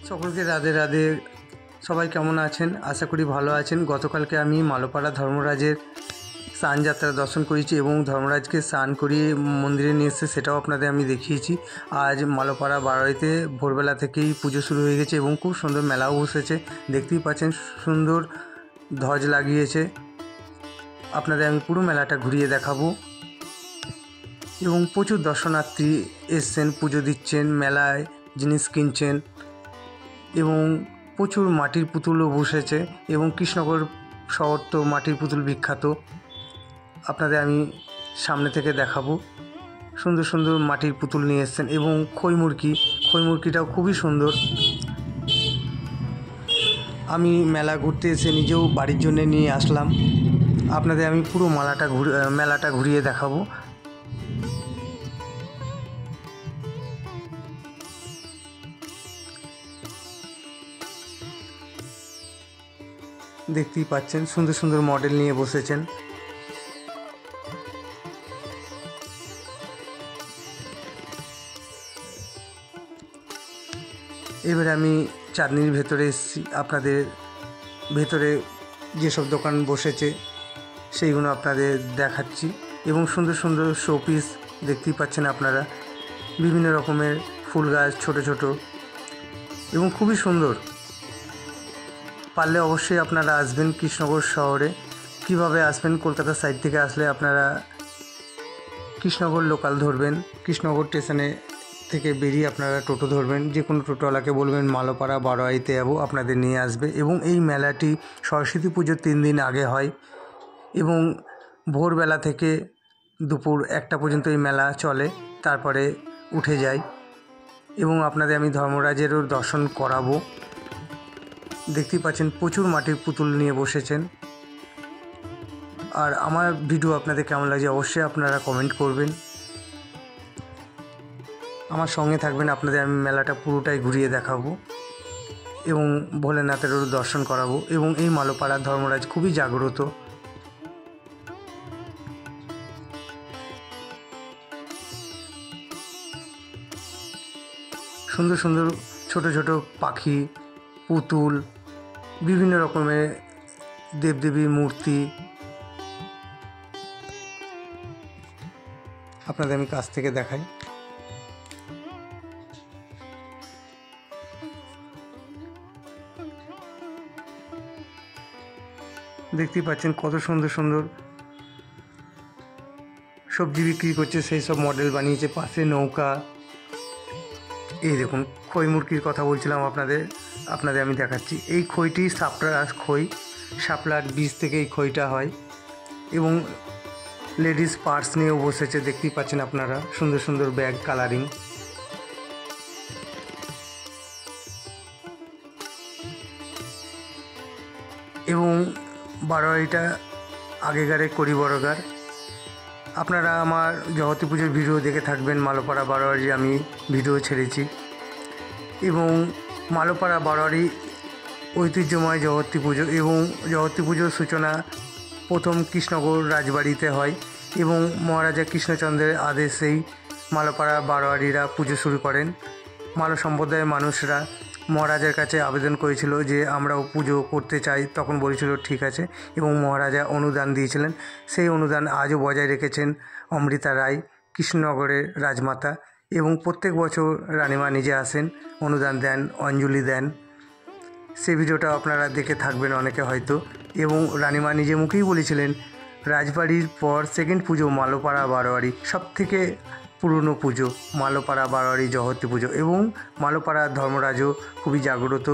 সকলকে রাধে রাধে। সবাই কেমন আছেন? আশা করি ভালো আছেন। গতকালকে আমি মালোপাড়া ধর্মরাজের স্নানযাত্রা দর্শন করেছি এবং ধর্মরাজকে স্নান করিয়ে মন্দিরে নিয়ে এসে সেটাও আপনাদের আমি দেখিয়েছি। আজ মালোপাড়া বাড়িতে ভোরবেলা থেকেই পুজো শুরু হয়ে গেছে এবং খুব সুন্দর মেলাও বসেছে। দেখতেই পাচ্ছেন সুন্দর ধ্বজ লাগিয়েছে। আপনাদের আমি পুরো মেলাটা ঘুরিয়ে দেখাবো এবং প্রচুর দর্শনার্থী এসছেন, পুজো দিচ্ছেন, মেলায় জিনিস কিনছেন এবং প্রচুর মাটির পুতুলও বসেছে এবং কৃষ্ণনগর শহর তো মাটির পুতুল বিখ্যাত। আপনাদের আমি সামনে থেকে দেখাবো। সুন্দর সুন্দর মাটির পুতুল নিয়ে এসছেন এবং খইমুরকিটাও খুবই সুন্দর। আমি মেলা ঘুরতে এসে নিজেও বাড়ির জন্য নিয়ে আসলাম। আপনাদের আমি পুরো মেলাটা ঘুরিয়ে দেখাবো। দেখতেই পাচ্ছেন সুন্দর সুন্দর মডেল নিয়ে বসেছেন। এবারে আমি চাঁদনির ভেতরে এসেছি। আপনাদের ভেতরে যেসব দোকান বসেছে সেইগুলো আপনাদের দেখাচ্ছি এবং সুন্দর সুন্দর শোপিস দেখতেই পাচ্ছেন আপনারা। বিভিন্ন রকমের ফুল গাছ ছোট ছোট এবং খুবই সুন্দর। পারলে অবশ্যই আপনারা আসবেন কৃষ্ণনগর শহরে। কিভাবে আসবেন? কলকাতা সাইড থেকে আসলে আপনারা কৃষ্ণনগর লোকাল ধরবেন। কৃষ্ণনগর স্টেশনে থেকে বেরিয়ে আপনারা টোটো ধরবেন। যে কোনো টোটোওয়ালাকে বলবেন মালোপাড়া বারোয়ারিতে যাবো, আপনাদের নিয়ে আসবে। এবং এই মেলাটি সরস্বতী পুজোর 3 দিন আগে হয় এবং ভোরবেলা থেকে দুপুর 1টা পর্যন্ত এই মেলা চলে, তারপরে উঠে যায় এবং আপনাদের আমি ধর্মরাজেরও দর্শন করাবো। দেখতেই পাচ্ছেন প্রচুর মাটির পুতুল নিয়ে বসেছেন। আর আমার ভিডিও আপনাদের কেমন লাগছে অবশ্যই আপনারা কমেন্ট করবেন। আমার সঙ্গে থাকবেন, আপনাদের আমি মেলাটা পুরোটাই ঘুরিয়ে দেখাবো এবং ভোলেনাথেরও দর্শন করাবো। এবং এই মালোপাড়ার ধর্মরাজ খুবই জাগ্রত। সুন্দর সুন্দর ছোট ছোট পাখি, পুতুল, বিভিন্ন রকমের দেবদেবীর মূর্তি আপনাদের আমি কাছ থেকে দেখাই। দেখতেই পাচ্ছেন কত সুন্দর সুন্দর সবজি বিক্রি করছে, সেই সব মডেল বানিয়েছে। পাশে নৌকা। এই দেখুন খইমুরকির কথা বলছিলাম আপনাদের আমি দেখাচ্ছি। এই খইটি শাপলার বীজ থেকে এই খইটা হয় এবং লেডিস পার্স নিয়েও বসেছে। দেখতেই পাচ্ছেন আপনারা সুন্দর সুন্দর ব্যাগ কালারিং। এবং বারোয়ারিটা আগেকারে করি বড়গার। আপনারা আমার জগতী পুজোর ভিডিও দেখে থাকবেন। মালোপাড়া বারোয়ারি আমি ভিডিও ছেড়েছি এবং মালোপাড়া বারোয়ারি ঐতিহ্যময় জগতী পুজো এবং জগতী পুজোর সূচনা প্রথম কৃষ্ণনগর রাজবাড়িতে হয় এবং মহারাজা কৃষ্ণচন্দ্রের আদেশেই মালোপাড়া বারোয়ারিরা পুজো শুরু করেন। মালো সম্প্রদায়ের মানুষরা মহারাজের কাছে আবেদন করেছিল যে আমরাও পুজো করতে চাই। তখন বলেছিল ঠিক আছে এবং মহারাজা অনুদান দিয়েছিলেন। সেই অনুদান আজও বজায় রেখেছেন অমৃতা রায়, কৃষ্ণনগরের রাজমাতা। এবং প্রত্যেক বছর রানীমা নিজে আসেন, অনুদান দেন, অঞ্জলি দেন। সেই ভিডিওটা আপনারা দেখে থাকবেন অনেকে হয়তো। এবং রানীমা নিজে মুখেই বলেছিলেন রাজবাড়ির পর সেকেন্ড পুজো মালোপাড়া বারোয়ারি, সবথেকে পুরনো পুজো মালোপাড়া বারোয়ারি জগতী পুজো। এবং মালোপাড়া ধর্মরাজও খুবই জাগ্রত।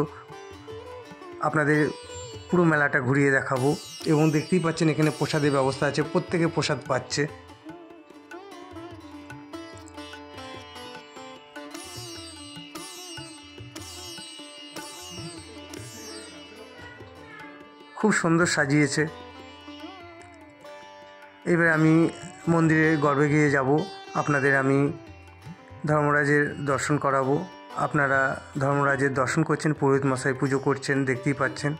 আপনাদের পুরো মেলাটা ঘুরিয়ে দেখাবো এবং দেখতেই পাচ্ছেন এখানে প্রসাদের ব্যবস্থা আছে, প্রত্যেকে প্রসাদ পাচ্ছে। খুব সুন্দর সাজিয়েছে। এবার আমি মন্দিরের গর্ভে গিয়ে যাব, আপনাদের আমি ধর্মরাজের দর্শন করাবো। আপনারা ধর্মরাজের দর্শন করছেন, পুরোহিত মশাই পুজো করছেন, দেখতেই পাচ্ছেন।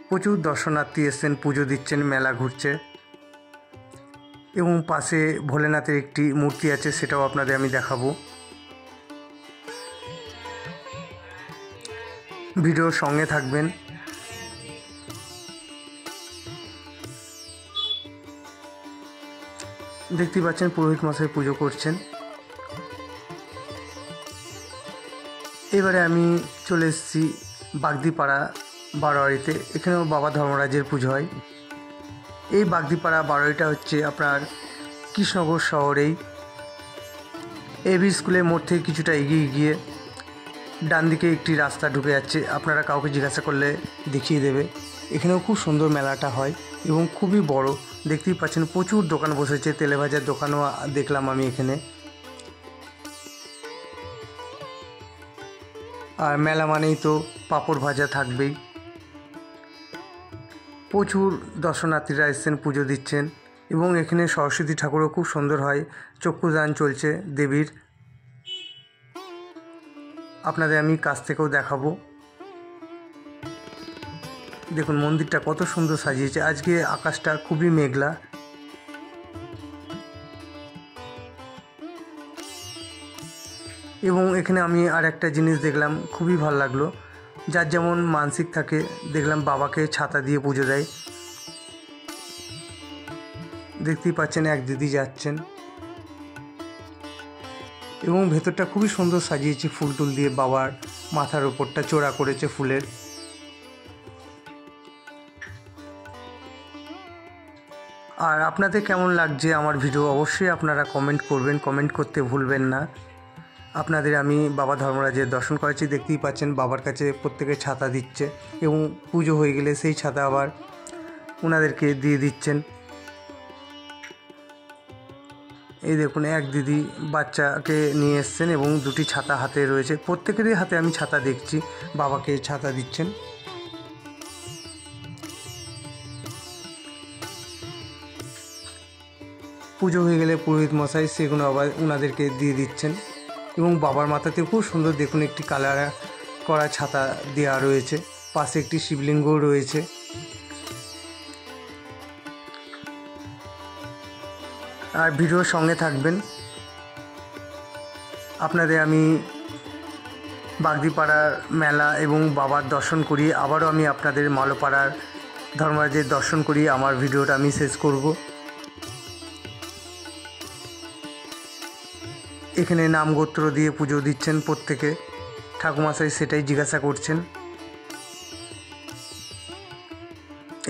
প্রচুর দর্শনার্থী এসছেন, পুজো দিচ্ছেন, মেলা ঘুরছে এবং পাশে ভোলেনাথের একটি মূর্তি আছে, সেটাও আপনাদের আমি দেখাবো। ভিডিওর সঙ্গে থাকবেন। দেখতেই পাচ্ছেন পুরোহিত মশাই পুজো করছেন। এবারে আমি চলে এসেছি বাগদিপাড়া বারোয়ারিতে। এখানেও বাবা ধর্মরাজের পুজো হয়। এই বাগদিপাড়া বারোয়ারিটা হচ্ছে আপনার কৃষ্ণনগর শহরেই এবি স্কুলের মোড় থেকে কিছুটা এগিয়ে গিয়ে ডান দিকে একটি রাস্তা ঢুকে যাচ্ছে। আপনারা কাউকে জিজ্ঞাসা করলে দেখিয়ে দেবে। এখানেও খুব সুন্দর মেলাটা হয় এবং খুবই বড়। দেখতেই পাচ্ছেন প্রচুর দোকান বসেছে, তেলে ভাজার দোকানও দেখলাম আমি এখানে। আর মেলা মানেই তো পাঁপড় ভাজা থাকবেই। প্রচুর দর্শনার্থীরা এসেছেন, পুজো দিচ্ছেন এবং এখানে সরস্বতী ঠাকুরও খুব সুন্দর হয়। চক্ষুদান চলছে দেবীর, আপনাদের আমি কাছ থেকেও দেখাবো। দেখুন মন্দিরটা কত সুন্দর সাজিয়েছে। আজকে আকাশটা খুবই মেঘলা। এবং এখানে আমি আর একটা জিনিস দেখলাম, খুবই ভালো লাগলো। যার যেমন মানসিক থাকে, দেখলাম বাবাকে ছাতা দিয়ে পুজো দেয়। দেখতেই পাচ্ছেন এক দিদি যাচ্ছেন এবং ভেতরটা খুবই সুন্দর সাজিয়েছে ফুল টুল দিয়ে। বাবার মাথার ওপরটা চড়া করেছে ফুলের। আর আপনাদের কেমন লাগছে আমার ভিডিও অবশ্যই আপনারা কমেন্ট করবেন, কমেন্ট করতে ভুলবেন না। আপনাদের আমি বাবা ধর্মরাজের দর্শন করেছি। দেখতেই পাচ্ছেন বাবার কাছে প্রত্যেকে ছাতা দিচ্ছে এবং পুজো হয়ে গেলে সেই ছাতা আবার ওনাদেরকে দিয়ে দিচ্ছেন। এই দেখুন এক দিদি বাচ্চাকে নিয়ে এসছেন এবং দুটি ছাতা হাতে রয়েছে। প্রত্যেকেরই হাতে আমি ছাতা দেখছি, বাবাকে ছাতা দিচ্ছেন। পুজো হয়ে গেলে পুরোহিত মশাই সেগুলো আবার ওনাদেরকে দিয়ে দিচ্ছেন এবং বাবার মাথাতে খুব সুন্দর দেখুন একটি কালার করা ছাতা দেওয়া রয়েছে। পাশে একটি শিবলিঙ্গও রয়েছে। আর ভিডিওর সঙ্গে থাকবেন। আপনাদের আমি বাগদিপাড়ার মেলা এবং বাবার দর্শন করি, আবারও আমি আপনাদের মালোপাড়ার ধর্মরাজের দর্শন করি। আমার ভিডিওটা আমি শেষ করব। এখানে নাম গোত্র দিয়ে পুজো দিচ্ছেন প্রত্যেকে। ঠাকুরমশাই সেটাই জিজ্ঞাসা করছেন।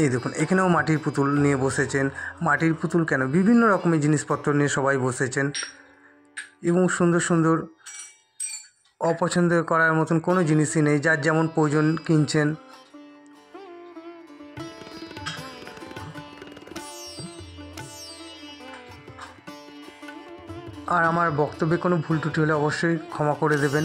এই দেখুন এখানেও মাটির পুতুল নিয়ে বসেছেন। মাটির পুতুল কেন, বিভিন্ন রকমের জিনিসপত্র নিয়ে সবাই বসেছেন এবং সুন্দর সুন্দর, অপছন্দ করার মতন কোনো জিনিসই নেই। যার যেমন প্রয়োজন কিনছেন। আর আমার বক্তব্যে কোনো ভুল ত্রুটি হলে অবশ্যই ক্ষমা করে দেবেন।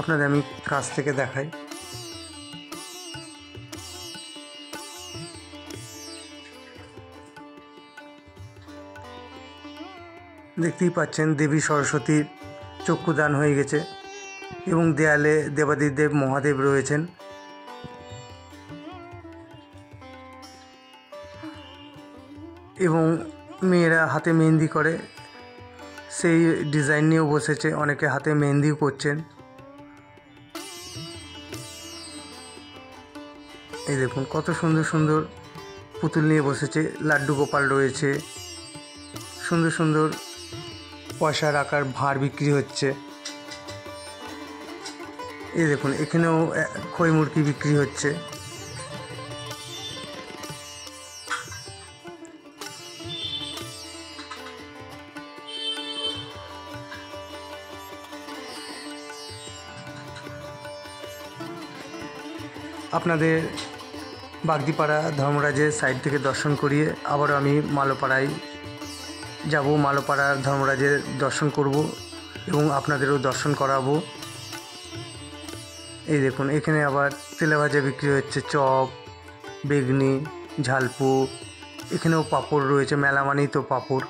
আপনাদের আমি কাছ থেকে দেখাই। দেখতেই পাচ্ছেন দেবী সরস্বতীর চক্ষুদান হয়ে গেছে এবং দেয়ালে দেবাদিদেব মহাদেব রয়েছেন। এবং মেয়েরা হাতে মেহেন্দি করে সেই ডিজাইন নিয়েও বসেছে। অনেকে হাতে মেহেন্দিও করছেন। এই দেখুন কত সুন্দর সুন্দর পুতুল নিয়ে বসেছে। লাড্ডু গোপাল রয়েছে, সুন্দর সুন্দর পয়সার আকার ভাঁড় বিক্রি হচ্ছে। এই দেখুন এখানেও খই মুরগি বিক্রি হচ্ছে। আপনাদের বাগদিপাড়া ধর্মরাজের সাইড থেকে দর্শন করিয়ে আবারও আমি মালোপাড়ায় যাব। মালোপাড়ার ধর্মরাজের দর্শন করব এবং আপনাদেরও দর্শন করাবো। এই দেখুন এখানে আবার তেলে ভাজা বিক্রি হচ্ছে, চপ, বেগনি, ঝালপুর। এখানেও পাঁপড় রয়েছে, মেলা মানেই তো পাঁপড়।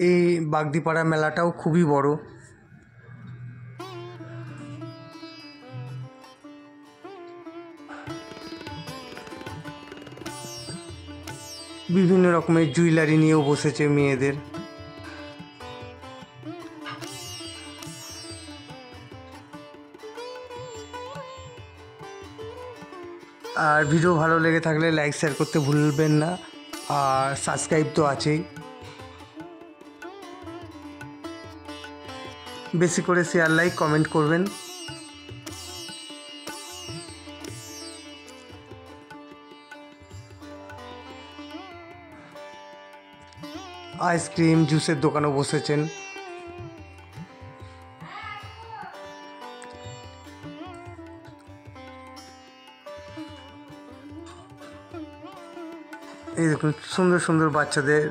এই বাগদিপাড়া মেলাটাও খুবই বড়। বিভিন্ন রকমের জুয়েলারি নিয়েও বসেছে মেয়েদের। আর ভিডিও ভালো লেগে থাকলে লাইক শেয়ার করতে ভুলবেন না, আর সাবস্ক্রাইব তো আছেই। বেশি করে শেয়ার লাইক কমেন্ট করবেন। আইসক্রিম জুসের দোকানও বসেছেন। এই দেখুন সুন্দর সুন্দর বাচ্চাদের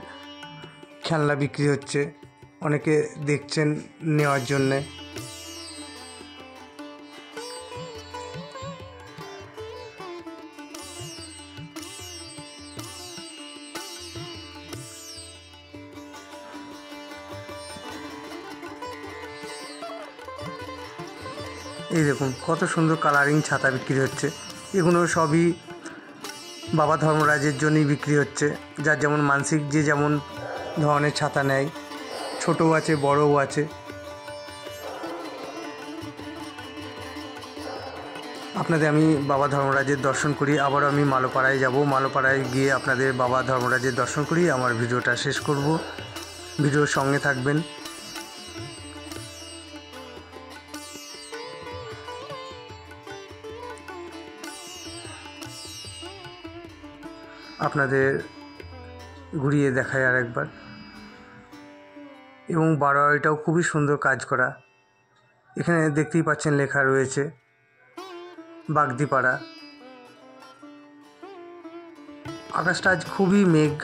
খেলনা বিক্রি হচ্ছে, অনেকে দেখছেন নেওয়ার জন্যে। এই দেখুন কত সুন্দর কালারিং ছাতা বিক্রি হচ্ছে। এগুলো সবই বাবা ধর্মরাজের জন্যই বিক্রি হচ্ছে, যার যেমন মানসিক যে যেমন ধরনের ছাতা নেয়, ছোটও আছে বড়ও আছে। আপনাদের আমি বাবা ধর্মরাজের দর্শন করি, আবারও আমি মালোপাড়ায় যাব। মালোপাড়ায় গিয়ে আপনাদের বাবা ধর্মরাজের দর্শন করি আমার ভিডিওটা শেষ করব। ভিডিওর সঙ্গে থাকবেন। আপনাদের ঘুরিয়ে দেখায় আর একবার। এবং বারোয়ারিটাও খুবই সুন্দর কাজ করা। এখানে দেখতেই পাচ্ছেন লেখা রয়েছে বাগদিপাড়া। আকাশটা আজ খুবই মেঘ,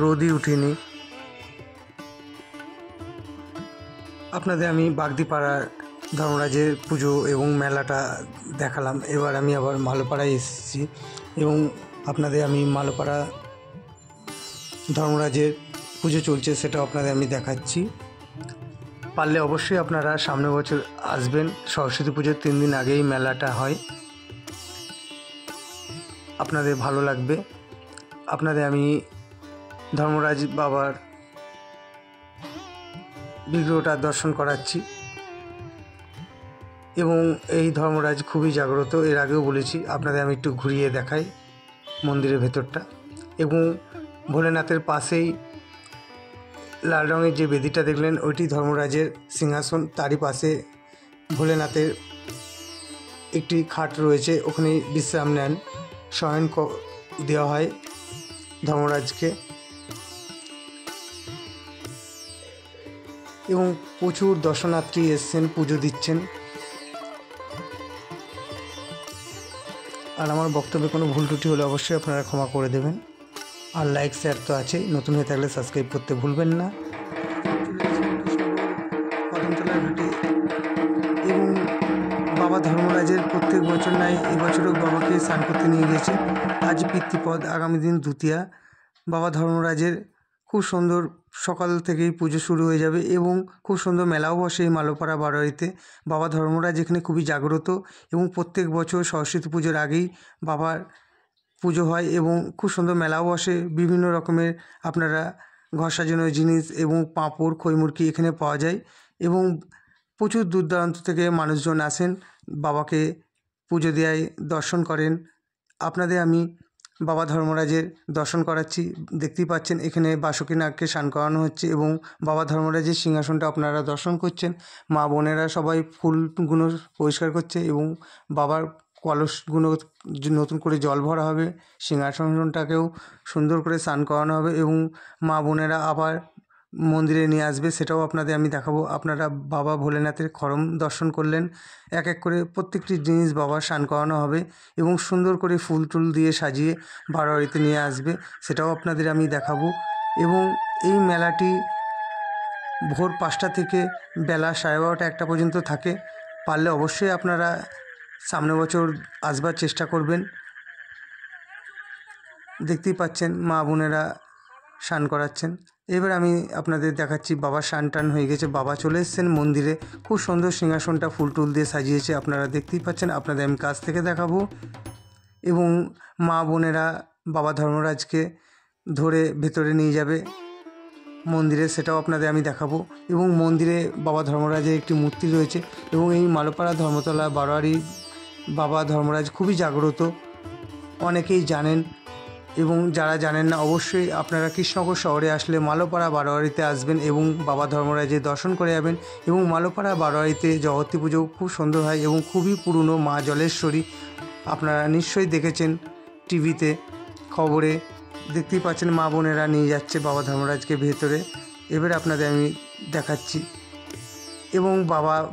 রোদই উঠেনি। আপনাদের আমি বাগদিপাড়ার ধর্মরাজের পুজো এবং মেলাটা দেখালাম। এবার আমি আবার মালোপাড়ায় এসেছি এবং আপনাদের আমি মালোপাড়া ধর্মরাজের পুজো চলছে সেটাও আপনাদের আমি দেখাচ্ছি। পারলে অবশ্যই আপনারা সামনের বছর আসবেন। সরস্বতী পুজোর 3 দিন আগেই মেলাটা হয়, আপনাদের ভালো লাগবে। আপনাদের আমি ধর্মরাজ বাবার বিগ্রহটা দর্শন করাচ্ছি এবং এই ধর্মরাজ খুবই জাগ্রত, এর আগেও বলেছি। আপনাদের আমি একটু ঘুরিয়ে দেখাই মন্দিরের ভেতরটা। এবং ভোলেনাথের পাশেই লাল রঙের যে বেদিটা দেখলেন ওইটি ধর্মরাজের সিংহাসন, তারই পাশে ভোলেনাথের একটি খাট রয়েছে, ওখানে বিশ্রাম নেন, শয়ন দেওয়া হয় ধর্মরাজকে। এবং প্রচুর দর্শনার্থী এসছেন, পুজো দিচ্ছেন। আর আমার বক্তব্যে কোনো ভুল ত্রুটি হলে অবশ্যই আপনারা ক্ষমা করে দেবেন। আর লাইক শেয়ার তো আছে, নতুন হয়ে থাকলে সাবস্ক্রাইব করতে ভুলবেন না। কদমতলার ঘাটে এবং বাবা ধর্মরাজের প্রত্যেক বছর নাই এবছরও বাবাকে স্নান করতে নিয়ে গেছে। আজ পিতৃপদ, আগামী দিন দ্বিতীয়া। বাবা ধর্মরাজের খুব সুন্দর সকাল থেকেই পুজো শুরু হয়ে যাবে এবং খুব সুন্দর মেলাও বসে এই মালোপাড়া বারোয়ারিতে। বাবা ধর্মরাজ এখানে খুবই জাগ্রত এবং প্রত্যেক বছর সরস্বতী পুজোর আগেই বাবার পুজো হয় এবং খুব সুন্দর মেলাও বসে। বিভিন্ন রকমের আপনারা ঘর সাজানোর জিনিস এবং পাঁপড় খইমুরকি এখানে পাওয়া যায় এবং প্রচুর দূর দূরান্ত থেকে মানুষজন আসেন বাবাকে পুজো দেয়, দর্শন করেন। আপনাদের আমি বাবা ধর্মরাজের দর্শন করাচ্ছি। দেখতেই পাচ্ছেন এখানে বাসুকীনাগকে স্নান করানো হচ্ছে এবং বাবা ধর্মরাজের সিংহাসনটা আপনারা দর্শন করছেন। মা বোনেরা সবাই ফুলগুলো পরিষ্কার করছে এবং বাবার কলসগুলো নতুন করে জল ভরা হবে, সিংহাসনটাকেও সুন্দর করে স্নান করানো হবে এবং মা বোনেরা আবার মন্দিরে নিয়ে আসবে, সেটাও আপনাদের আমি দেখাবো। আপনারা বাবা ভোলেনাথের খড়ম দর্শন করলেন, এক এক করে প্রত্যেকটি জিনিস বাবার স্নান করানো হবে এবং সুন্দর করে ফুল টুল দিয়ে সাজিয়ে বারোয়ারিতে নিয়ে আসবে, সেটাও আপনাদের আমি দেখাবো। এবং এই মেলাটি ভোর 5টা থেকে বেলা 12:30 1টা পর্যন্ত থাকে। পারলে অবশ্যই আপনারা সামনের বছর আসবার চেষ্টা করবেন। দেখতেই পাচ্ছেন মা বোনেরা স্নান করাচ্ছেন। এবার আমি আপনাদের দেখাচ্ছি বাবার স্নান টান হয়ে গেছে, বাবা চলে এসেছেন মন্দিরে। খুব সুন্দর সিংহাসনটা ফুল টুল দিয়ে সাজিয়েছে, আপনারা দেখতেই পাচ্ছেন। আপনাদের আমি কাছ থেকে দেখাবো এবং মা বোনেরা বাবা ধর্মরাজকে ধরে ভেতরে নিয়ে যাবে মন্দিরে, সেটাও আপনাদের আমি দেখাবো। এবং মন্দিরে বাবা ধর্মরাজের একটি মূর্তি রয়েছে এবং এই মালোপাড়া ধর্মতলা বারোয়ারি বাবা ধর্মরাজ খুবই জাগ্রত, অনেকেই জানেন। এবং যারা জানেন না, অবশ্যই আপনারা কৃষ্ণনগর শহরে আসলে মালোপাড়া বারোয়ারিতে আসবেন এবং বাবা ধর্মরাজের দর্শন করে যাবেন। এবং মালোপাড়া বারোয়ারিতে জগত্রী পুজো খুব সুন্দর হয় এবং খুবই পুরনো মা জলেশ্বরী, আপনারা নিশ্চয়ই দেখেছেন টিভিতে, খবরে দেখতেই পাচ্ছেন মা বোনেরা নিয়ে যাচ্ছে বাবা ধর্মরাজকে ভেতরে। এবার আপনাদের আমি দেখাচ্ছি। এবং বাবা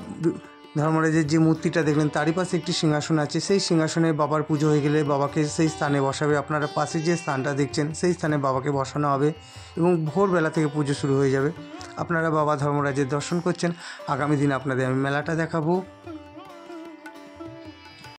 ধর্মরাজের যে মূর্তিটা দেখলেন তারই পাশে একটি সিংহাসন আছে, সেই সিংহাসনে বাবার পুজো হয়ে গেলে বাবাকে সেই স্থানে বসাবে। আপনারা পাশে যে স্থানটা দেখছেন সেই স্থানে বাবাকে বসানো হবে এবং ভোরবেলা থেকে পুজো শুরু হয়ে যাবে। আপনারা বাবা ধর্মরাজের দর্শন করছেন। আগামী দিন আপনাদের আমি মেলাটা দেখাবো।